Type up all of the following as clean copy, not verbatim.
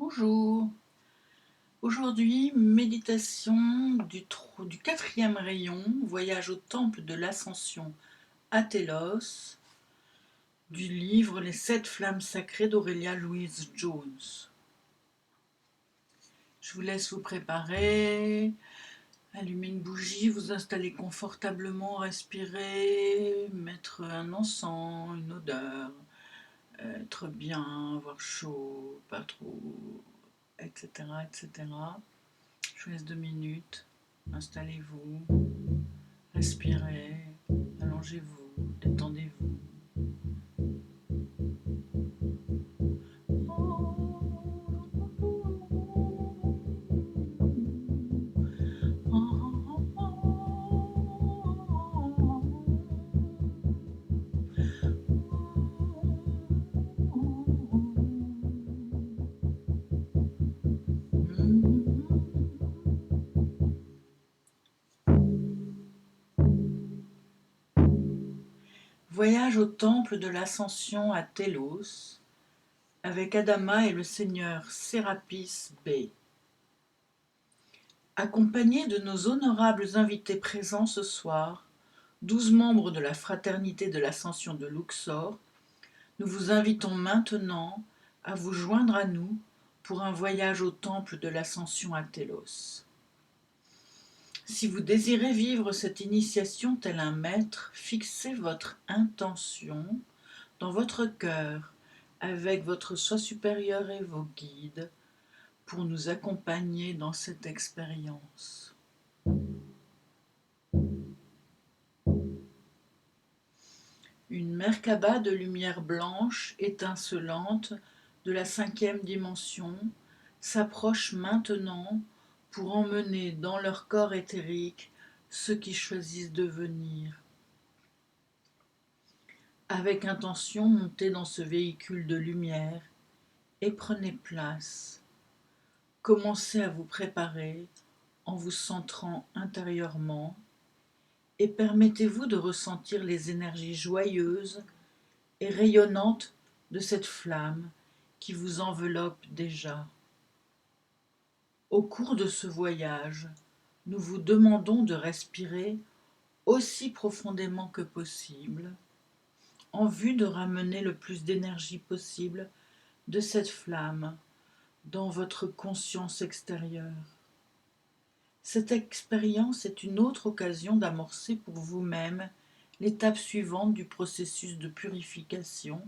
Bonjour. Aujourd'hui, méditation du quatrième rayon, voyage au temple de l'Ascension à Télos, du livre Les sept flammes sacrées d'Aurélia Louise Jones. Je vous laisse vous préparer, allumer une bougie, vous installer confortablement, respirer, mettre un encens, une odeur, être bien, avoir chaud, pas trop, etc., etc. Je vous laisse 2 minutes. Installez-vous, respirez, allongez-vous, détendez-vous. Voyage au temple de l'Ascension à Télos avec Adama et le seigneur Sérapis Bey. Accompagnés de nos honorables invités présents ce soir, 12 membres de la Fraternité de l'Ascension de Luxor, nous vous invitons maintenant à vous joindre à nous pour un voyage au temple de l'Ascension à Télos. Si vous désirez vivre cette initiation tel un maître, fixez votre intention dans votre cœur avec votre soi supérieur et vos guides pour nous accompagner dans cette expérience. Une Merkaba de lumière blanche étincelante de la 5e dimension s'approche maintenant pour emmener dans leur corps éthérique ceux qui choisissent de venir. Avec intention, montez dans ce véhicule de lumière et prenez place. Commencez à vous préparer en vous centrant intérieurement et permettez-vous de ressentir les énergies joyeuses et rayonnantes de cette flamme qui vous enveloppe déjà. Au cours de ce voyage, nous vous demandons de respirer aussi profondément que possible en vue de ramener le plus d'énergie possible de cette flamme dans votre conscience extérieure. Cette expérience est une autre occasion d'amorcer pour vous-même l'étape suivante du processus de purification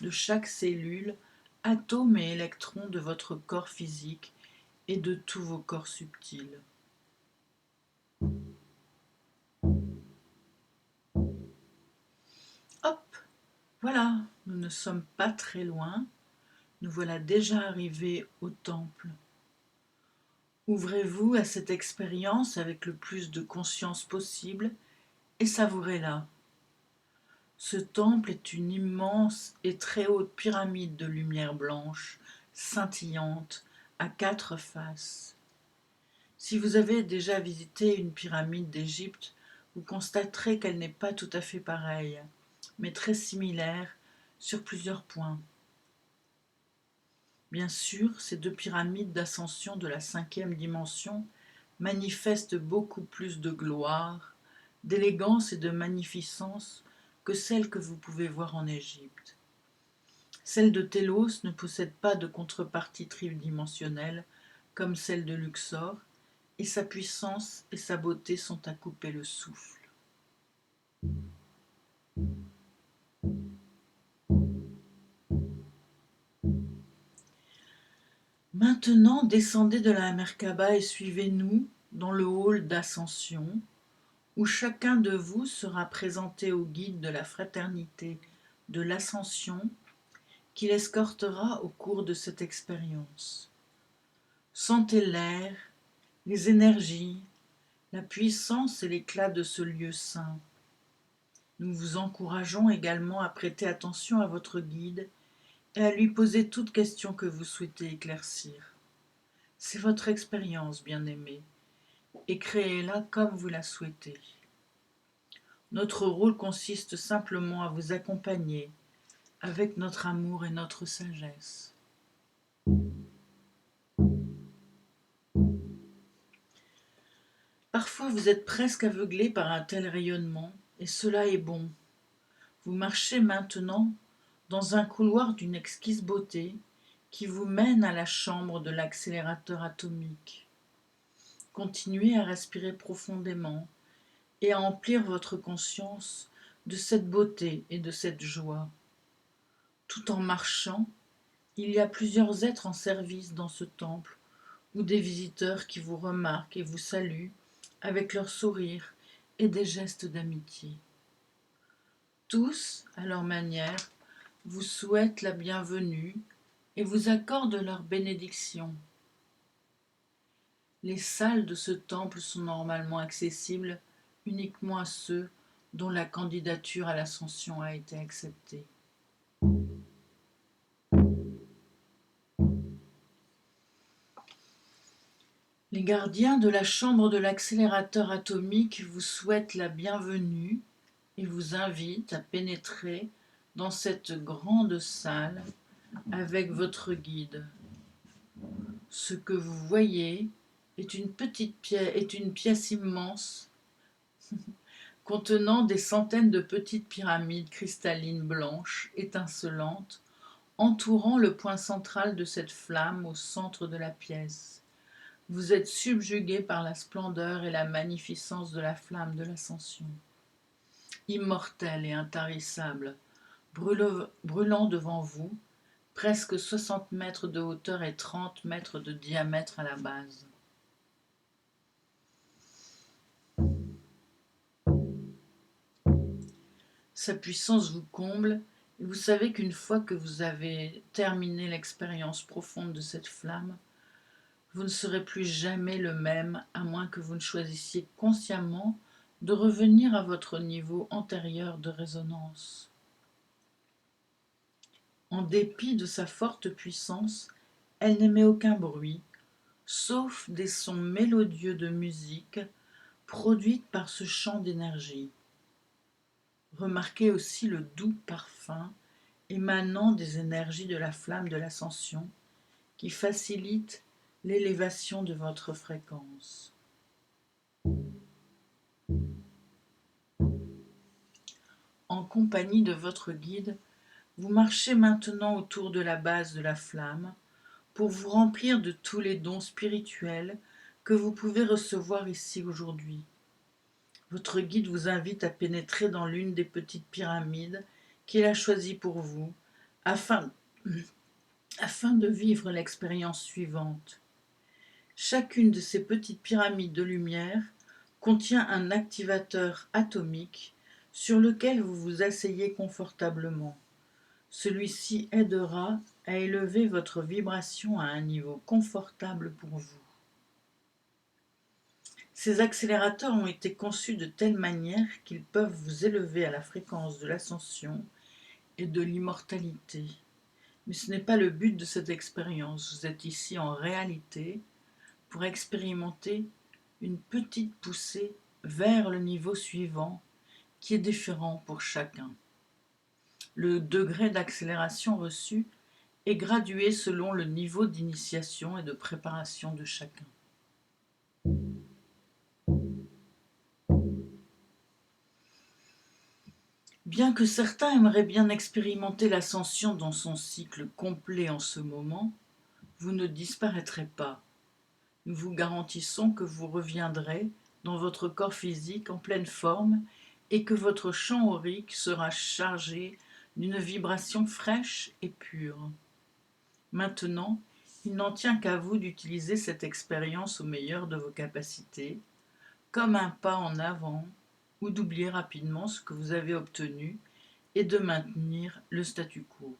de chaque cellule, atome et électron de votre corps physique et de tous vos corps subtils. Hop, voilà, nous ne sommes pas très loin, nous voilà déjà arrivés au temple. Ouvrez-vous à cette expérience avec le plus de conscience possible et savourez-la. Ce temple est une immense et très haute pyramide de lumière blanche, scintillante, à 4 faces. Si vous avez déjà visité une pyramide d'Égypte, vous constaterez qu'elle n'est pas tout à fait pareille, mais très similaire sur plusieurs points. Bien sûr, ces 2 pyramides d'ascension de la 5e dimension manifestent beaucoup plus de gloire, d'élégance et de magnificence que celles que vous pouvez voir en Égypte. Celle de Télos ne possède pas de contrepartie tridimensionnelle comme celle de Luxor, et sa puissance et sa beauté sont à couper le souffle. Maintenant, descendez de la Merkaba et suivez-nous dans le hall d'ascension, où chacun de vous sera présenté au guide de la fraternité de l'ascension qui l'escortera au cours de cette expérience. Sentez l'air, les énergies, la puissance et l'éclat de ce lieu saint. Nous vous encourageons également à prêter attention à votre guide et à lui poser toute question que vous souhaitez éclaircir. C'est votre expérience, bien-aimée, et créez-la comme vous la souhaitez. Notre rôle consiste simplement à vous accompagner avec notre amour et notre sagesse. Parfois vous êtes presque aveuglé par un tel rayonnement, et cela est bon. Vous marchez maintenant dans un couloir d'une exquise beauté qui vous mène à la chambre de l'accélérateur atomique. Continuez à respirer profondément et à emplir votre conscience de cette beauté et de cette joie. Tout en marchant, il y a plusieurs êtres en service dans ce temple, ou des visiteurs qui vous remarquent et vous saluent avec leur sourire et des gestes d'amitié. Tous, à leur manière, vous souhaitent la bienvenue et vous accordent leur bénédiction. Les salles de ce temple sont normalement accessibles uniquement à ceux dont la candidature à l'ascension a été acceptée. Les gardiens de la chambre de l'accélérateur atomique vous souhaitent la bienvenue et vous invitent à pénétrer dans cette grande salle avec votre guide. Ce que vous voyez est une pièce immense contenant des centaines de petites pyramides cristallines blanches, étincelantes, entourant le point central de cette flamme au centre de la pièce. Vous êtes subjugué par la splendeur et la magnificence de la flamme de l'ascension. Immortelle et intarissable, brûlant devant vous, presque 60 mètres de hauteur et 30 mètres de diamètre à la base. Sa puissance vous comble et vous savez qu'une fois que vous avez terminé l'expérience profonde de cette flamme, vous ne serez plus jamais le même à moins que vous ne choisissiez consciemment de revenir à votre niveau antérieur de résonance. En dépit de sa forte puissance, elle n'émet aucun bruit, sauf des sons mélodieux de musique produite par ce champ d'énergie. Remarquez aussi le doux parfum émanant des énergies de la flamme de l'ascension qui facilite l'élévation de votre fréquence. En compagnie de votre guide, vous marchez maintenant autour de la base de la flamme pour vous remplir de tous les dons spirituels que vous pouvez recevoir ici aujourd'hui. Votre guide vous invite à pénétrer dans l'une des petites pyramides qu'il a choisies pour vous afin de vivre l'expérience suivante. Chacune de ces petites pyramides de lumière contient un activateur atomique sur lequel vous vous asseyez confortablement. Celui-ci aidera à élever votre vibration à un niveau confortable pour vous. Ces accélérateurs ont été conçus de telle manière qu'ils peuvent vous élever à la fréquence de l'ascension et de l'immortalité. Mais ce n'est pas le but de cette expérience. Vous êtes ici en réalité pour expérimenter une petite poussée vers le niveau suivant qui est différent pour chacun. Le degré d'accélération reçu est gradué selon le niveau d'initiation et de préparation de chacun. Bien que certains aimeraient bien expérimenter l'ascension dans son cycle complet en ce moment, vous ne disparaîtrez pas. Nous vous garantissons que vous reviendrez dans votre corps physique en pleine forme et que votre champ aurique sera chargé d'une vibration fraîche et pure. Maintenant, il n'en tient qu'à vous d'utiliser cette expérience au meilleur de vos capacités, comme un pas en avant, ou d'oublier rapidement ce que vous avez obtenu et de maintenir le statu quo.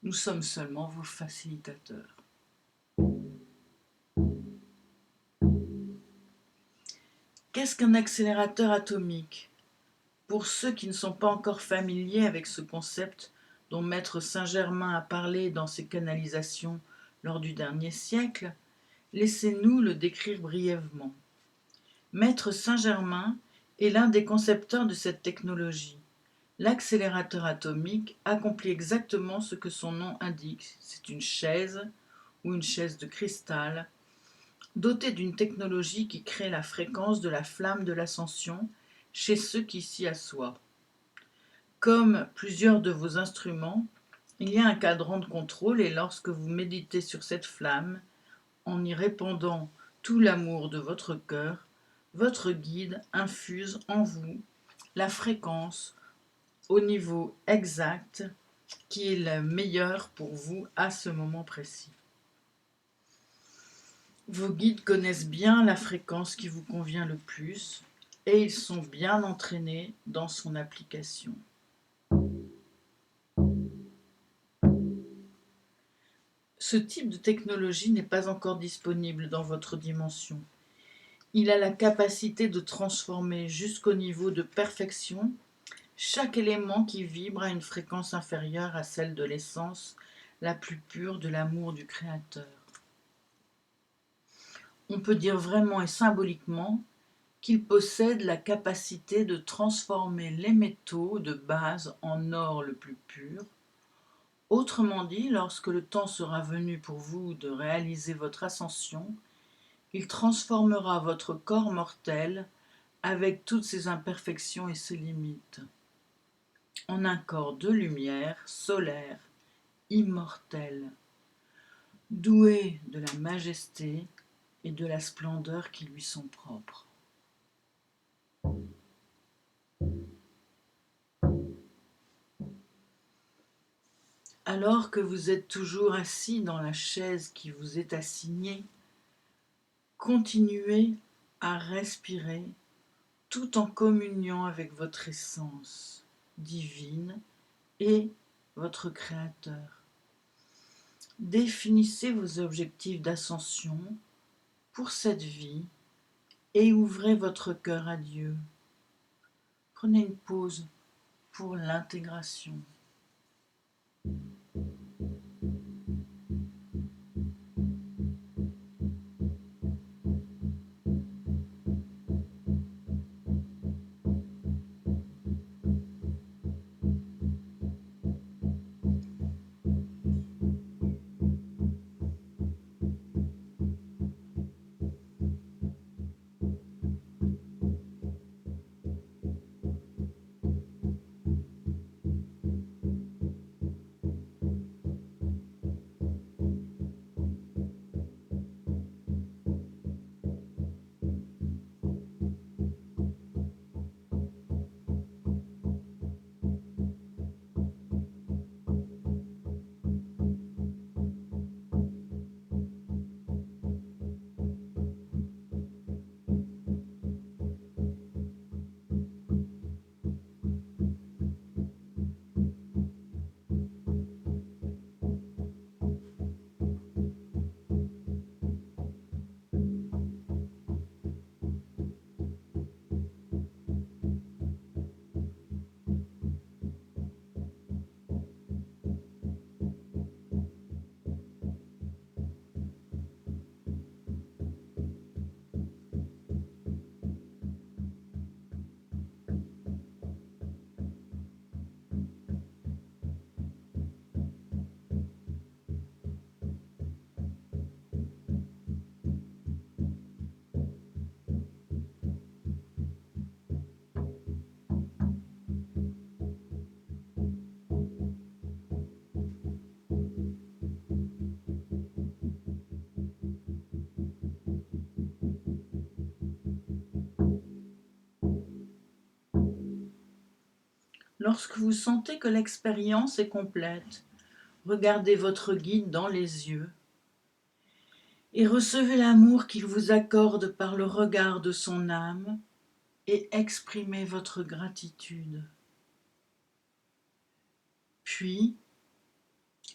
Nous sommes seulement vos facilitateurs. Qu'est-ce qu'un accélérateur atomique ? Pour ceux qui ne sont pas encore familiers avec ce concept dont Maître Saint-Germain a parlé dans ses canalisations lors du dernier siècle, laissez-nous le décrire brièvement. Maître Saint-Germain est l'un des concepteurs de cette technologie. L'accélérateur atomique accomplit exactement ce que son nom indique. C'est une chaise ou une chaise de cristal doté d'une technologie qui crée la fréquence de la flamme de l'ascension chez ceux qui s'y assoient. Comme plusieurs de vos instruments, il y a un cadran de contrôle et lorsque vous méditez sur cette flamme, en y répandant tout l'amour de votre cœur, votre guide infuse en vous la fréquence au niveau exact qui est le meilleur pour vous à ce moment précis. Vos guides connaissent bien la fréquence qui vous convient le plus et ils sont bien entraînés dans son application. Ce type de technologie n'est pas encore disponible dans votre dimension. Il a la capacité de transformer jusqu'au niveau de perfection chaque élément qui vibre à une fréquence inférieure à celle de l'essence la plus pure de l'amour du Créateur. On peut dire vraiment et symboliquement qu'il possède la capacité de transformer les métaux de base en or le plus pur. Autrement dit, lorsque le temps sera venu pour vous de réaliser votre ascension, il transformera votre corps mortel avec toutes ses imperfections et ses limites en un corps de lumière solaire, immortel, doué de la majesté et de la splendeur qui lui sont propres. Alors que vous êtes toujours assis dans la chaise qui vous est assignée, continuez à respirer tout en communion avec votre essence divine et votre Créateur. Définissez vos objectifs d'ascension pour cette vie et ouvrez votre cœur à Dieu. Prenez une pause pour l'intégration. Lorsque vous sentez que l'expérience est complète, regardez votre guide dans les yeux et recevez l'amour qu'il vous accorde par le regard de son âme et exprimez votre gratitude. Puis,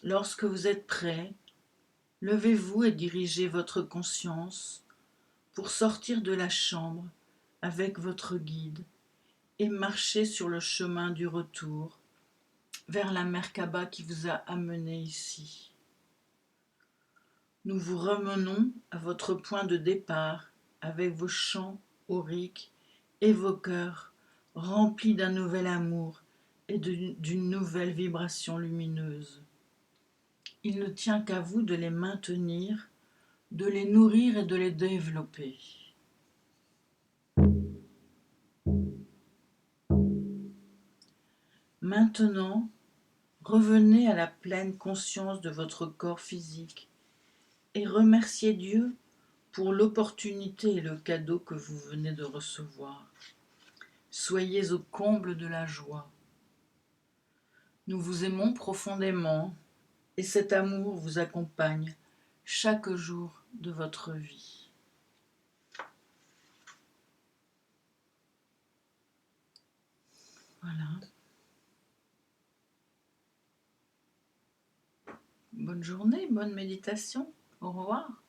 lorsque vous êtes prêt, levez-vous et dirigez votre conscience pour sortir de la chambre avec votre guide et marcher sur le chemin du retour vers la Merkaba qui vous a amené ici. Nous vous ramenons à votre point de départ avec vos chants auriques et vos cœurs remplis d'un nouvel amour et d'une nouvelle vibration lumineuse. Il ne tient qu'à vous de les maintenir de les nourrir et de les développer. Maintenant, revenez à la pleine conscience de votre corps physique et remerciez Dieu pour l'opportunité et le cadeau que vous venez de recevoir. Soyez au comble de la joie. Nous vous aimons profondément et cet amour vous accompagne chaque jour de votre vie. Voilà. Bonne journée, bonne méditation. Au revoir.